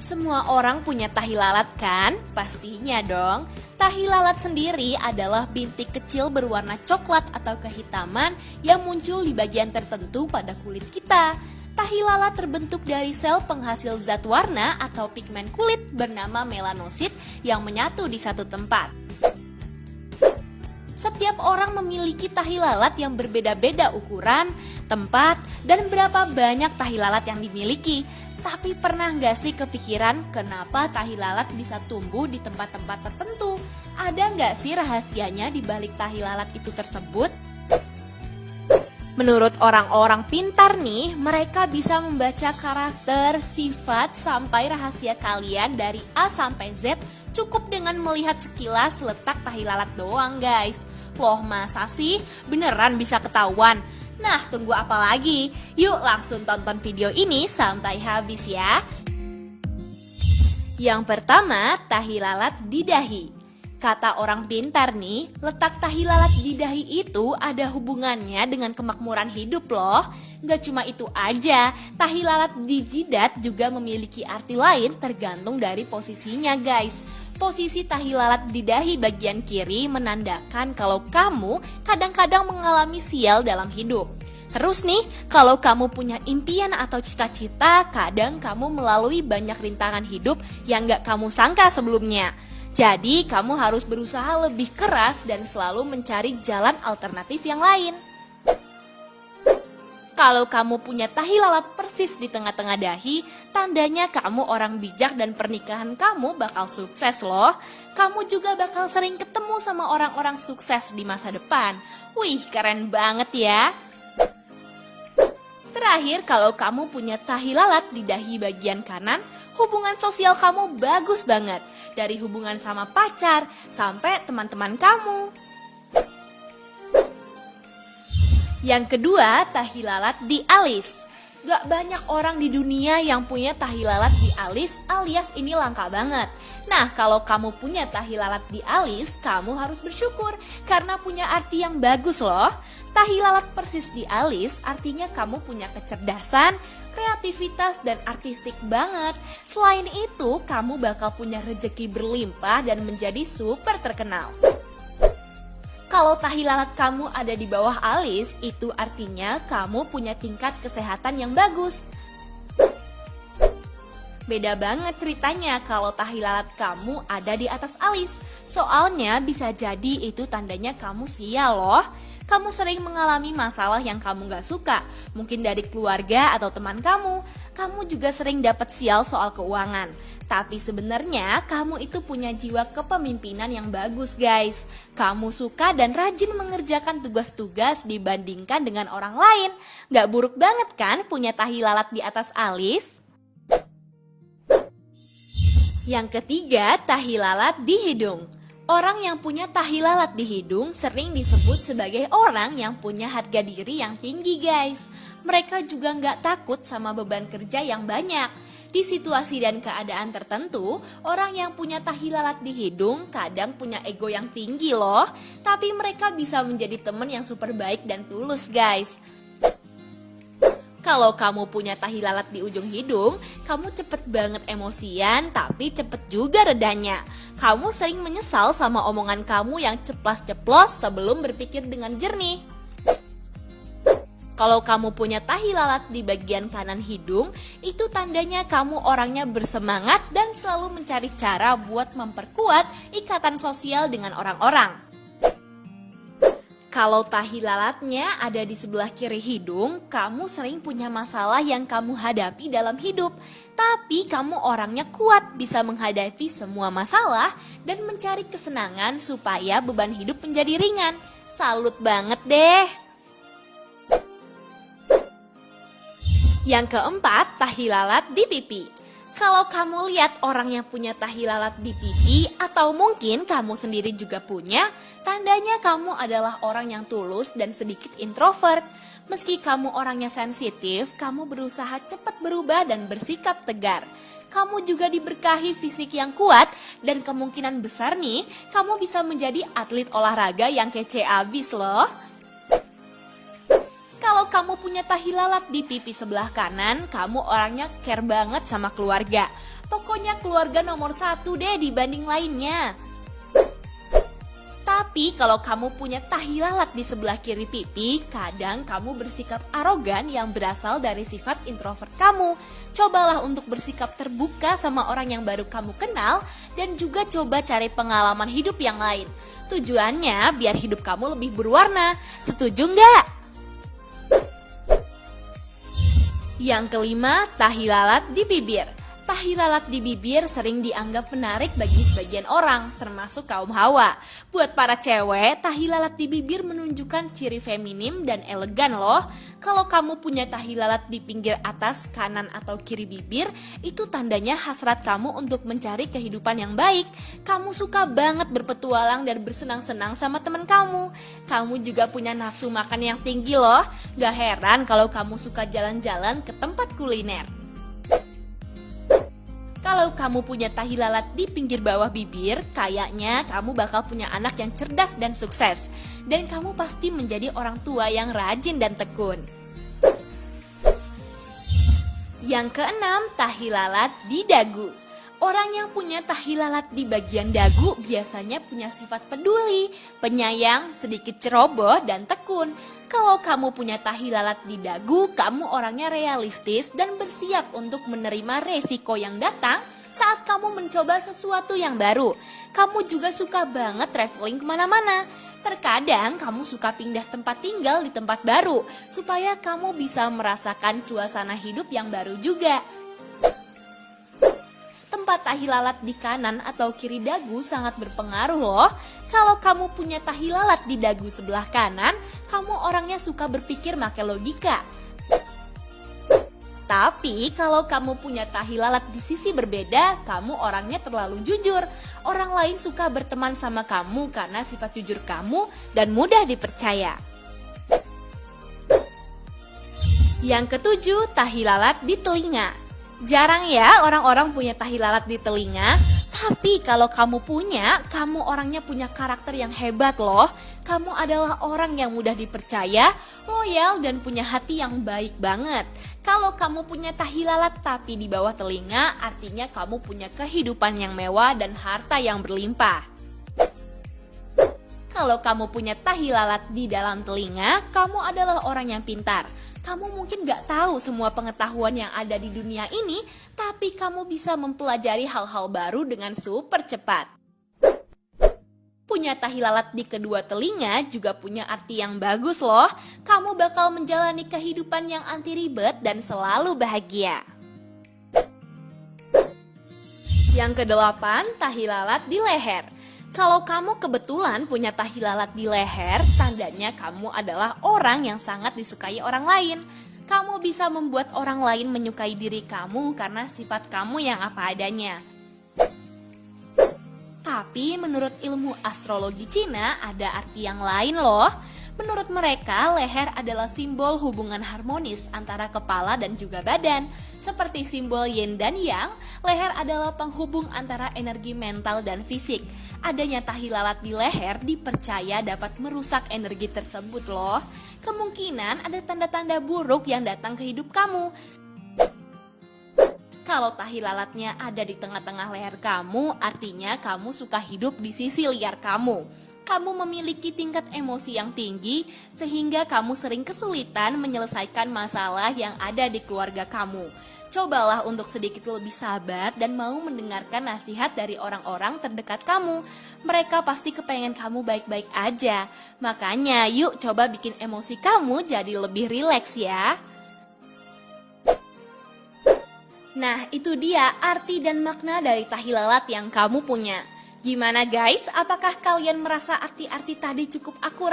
Semua orang punya tahi lalat kan? Pastinya dong. Tahi lalat sendiri adalah bintik kecil berwarna coklat atau kehitaman yang muncul di bagian tertentu pada kulit kita. Tahi lalat terbentuk dari sel penghasil zat warna atau pigmen kulit bernama melanosit yang menyatu di satu tempat. Setiap orang memiliki tahi lalat yang berbeda-beda ukuran, tempat, dan berapa banyak tahi lalat yang dimiliki. Tapi pernah nggak sih kepikiran kenapa tahi lalat bisa tumbuh di tempat-tempat tertentu? Ada nggak sih rahasianya di balik tahi lalat itu tersebut? Menurut orang-orang pintar nih, mereka bisa membaca karakter, sifat, sampai rahasia kalian dari A sampai Z cukup dengan melihat sekilas letak tahi lalat doang guys. Loh masa sih? Beneran bisa ketahuan? Nah tunggu apa lagi? Yuk langsung tonton video ini sampai habis ya. Yang pertama, tahi lalat di dahi. Kata orang pintar nih, letak tahi lalat di dahi itu ada hubungannya dengan kemakmuran hidup loh. Gak cuma itu aja, tahi lalat di jidat juga memiliki arti lain tergantung dari posisinya guys. Posisi tahi lalat di dahi bagian kiri menandakan kalau kamu kadang-kadang mengalami sial dalam hidup. Terus nih, kalau kamu punya impian atau cita-cita, kadang kamu melalui banyak rintangan hidup yang gak kamu sangka sebelumnya. Jadi kamu harus berusaha lebih keras dan selalu mencari jalan alternatif yang lain. Kalau kamu punya tahi lalat persis di tengah-tengah dahi, tandanya kamu orang bijak dan pernikahan kamu bakal sukses loh. Kamu juga bakal sering ketemu sama orang-orang sukses di masa depan. Wih, keren banget ya. Terakhir, kalau kamu punya tahi lalat di dahi bagian kanan, hubungan sosial kamu bagus banget. Dari hubungan sama pacar sampai teman-teman kamu. Yang kedua, tahi lalat di alis. Gak banyak orang di dunia yang punya tahi lalat di alis alias ini langka banget. Nah, kalau kamu punya tahi lalat di alis, kamu harus bersyukur karena punya arti yang bagus loh. Tahi lalat persis di alis artinya kamu punya kecerdasan, kreativitas, dan artistik banget. Selain itu, kamu bakal punya rezeki berlimpah dan menjadi super terkenal. Kalau tahi lalat kamu ada di bawah alis, itu artinya kamu punya tingkat kesehatan yang bagus. Beda banget ceritanya kalau tahi lalat kamu ada di atas alis. Soalnya bisa jadi itu tandanya kamu sial loh. Kamu sering mengalami masalah yang kamu gak suka, mungkin dari keluarga atau teman kamu. Kamu juga sering dapat sial soal keuangan. Tapi sebenarnya kamu itu punya jiwa kepemimpinan yang bagus guys. Kamu suka dan rajin mengerjakan tugas-tugas dibandingkan dengan orang lain. Gak buruk banget kan punya tahi lalat di atas alis? Yang ketiga, tahi lalat di hidung. Orang yang punya tahi lalat di hidung sering disebut sebagai orang yang punya harga diri yang tinggi guys. Mereka juga nggak takut sama beban kerja yang banyak. Di situasi dan keadaan tertentu, orang yang punya tahi lalat di hidung kadang punya ego yang tinggi loh. Tapi mereka bisa menjadi teman yang super baik dan tulus guys. Kalau kamu punya tahi lalat di ujung hidung, kamu cepet banget emosian tapi cepet juga redanya. Kamu sering menyesal sama omongan kamu yang ceplas-ceplos sebelum berpikir dengan jernih. Kalau kamu punya tahi lalat di bagian kanan hidung, itu tandanya kamu orangnya bersemangat dan selalu mencari cara buat memperkuat ikatan sosial dengan orang-orang. Kalau tahi lalatnya ada di sebelah kiri hidung, kamu sering punya masalah yang kamu hadapi dalam hidup. Tapi kamu orangnya kuat, bisa menghadapi semua masalah dan mencari kesenangan supaya beban hidup menjadi ringan. Salut banget deh. Yang keempat, tahi lalat di pipi. Kalau kamu lihat orang yang punya tahi lalat di pipi atau mungkin kamu sendiri juga punya, tandanya kamu adalah orang yang tulus dan sedikit introvert. Meski kamu orangnya sensitif, kamu berusaha cepat berubah dan bersikap tegar. Kamu juga diberkahi fisik yang kuat dan kemungkinan besar nih, kamu bisa menjadi atlet olahraga yang kece abis loh. Kalau kamu punya tahi lalat di pipi sebelah kanan, kamu orangnya care banget sama keluarga. Pokoknya keluarga nomor satu deh dibanding lainnya. Tapi kalau kamu punya tahi lalat di sebelah kiri pipi, kadang kamu bersikap arogan yang berasal dari sifat introvert kamu. Cobalah untuk bersikap terbuka sama orang yang baru kamu kenal dan juga coba cari pengalaman hidup yang lain. Tujuannya biar hidup kamu lebih berwarna. Setuju nggak? Yang kelima, tahi lalat di bibir. Tahi lalat di bibir sering dianggap menarik bagi sebagian orang, termasuk kaum hawa. Buat para cewek, tahi lalat di bibir menunjukkan ciri feminim dan elegan loh. Kalau kamu punya tahi lalat di pinggir atas, kanan atau kiri bibir, itu tandanya hasrat kamu untuk mencari kehidupan yang baik. Kamu suka banget berpetualang dan bersenang-senang sama teman kamu. Kamu juga punya nafsu makan yang tinggi loh. Gak heran kalau kamu suka jalan-jalan ke tempat kuliner. Kalau kamu punya tahi lalat di pinggir bawah bibir, kayaknya kamu bakal punya anak yang cerdas dan sukses. Dan kamu pasti menjadi orang tua yang rajin dan tekun. Yang keenam, tahi lalat di dagu. Orang yang punya tahi lalat di bagian dagu biasanya punya sifat peduli, penyayang, sedikit ceroboh, dan tekun. Kalau kamu punya tahi lalat di dagu, kamu orangnya realistis dan bersiap untuk menerima resiko yang datang saat kamu mencoba sesuatu yang baru. Kamu juga suka banget traveling kemana-mana. Terkadang kamu suka pindah tempat tinggal di tempat baru, supaya kamu bisa merasakan suasana hidup yang baru juga. Tempat tahi lalat di kanan atau kiri dagu sangat berpengaruh loh. Kalau kamu punya tahi lalat di dagu sebelah kanan, kamu orangnya suka berpikir pakai logika. Tapi kalau kamu punya tahi lalat di sisi berbeda, kamu orangnya terlalu jujur. Orang lain suka berteman sama kamu karena sifat jujur kamu dan mudah dipercaya. Yang ketujuh, tahi lalat di telinga. Jarang ya orang-orang punya tahi lalat di telinga, tapi kalau kamu punya, kamu orangnya punya karakter yang hebat loh. Kamu adalah orang yang mudah dipercaya, loyal, dan punya hati yang baik banget. Kalau kamu punya tahi lalat tapi di bawah telinga, artinya kamu punya kehidupan yang mewah dan harta yang berlimpah. Kalau kamu punya tahi lalat di dalam telinga, kamu adalah orang yang pintar. Kamu mungkin gak tahu semua pengetahuan yang ada di dunia ini, tapi kamu bisa mempelajari hal-hal baru dengan super cepat. Punya tahi lalat di kedua telinga juga punya arti yang bagus loh. Kamu bakal menjalani kehidupan yang anti ribet dan selalu bahagia. Yang kedelapan, tahi lalat di leher. Kalau kamu kebetulan punya tahi lalat di leher, tandanya kamu adalah orang yang sangat disukai orang lain. Kamu bisa membuat orang lain menyukai diri kamu karena sifat kamu yang apa adanya. Tapi menurut ilmu astrologi Cina ada arti yang lain loh. Menurut mereka, leher adalah simbol hubungan harmonis antara kepala dan juga badan. Seperti simbol yin dan yang, leher adalah penghubung antara energi mental dan fisik. Adanya tahi lalat di leher dipercaya dapat merusak energi tersebut loh. Kemungkinan ada tanda-tanda buruk yang datang ke hidup kamu. Kalau tahi lalatnya ada di tengah-tengah leher kamu, artinya kamu suka hidup di sisi liar kamu. Kamu memiliki tingkat emosi yang tinggi, sehingga kamu sering kesulitan menyelesaikan masalah yang ada di keluarga kamu. Cobalah untuk sedikit lebih sabar dan mau mendengarkan nasihat dari orang-orang terdekat kamu. Mereka pasti kepengen kamu baik-baik aja. Makanya yuk coba bikin emosi kamu jadi lebih rileks ya. Nah, itu dia arti dan makna dari tahi lalat yang kamu punya. Gimana guys, apakah kalian merasa arti-arti tadi cukup akurat?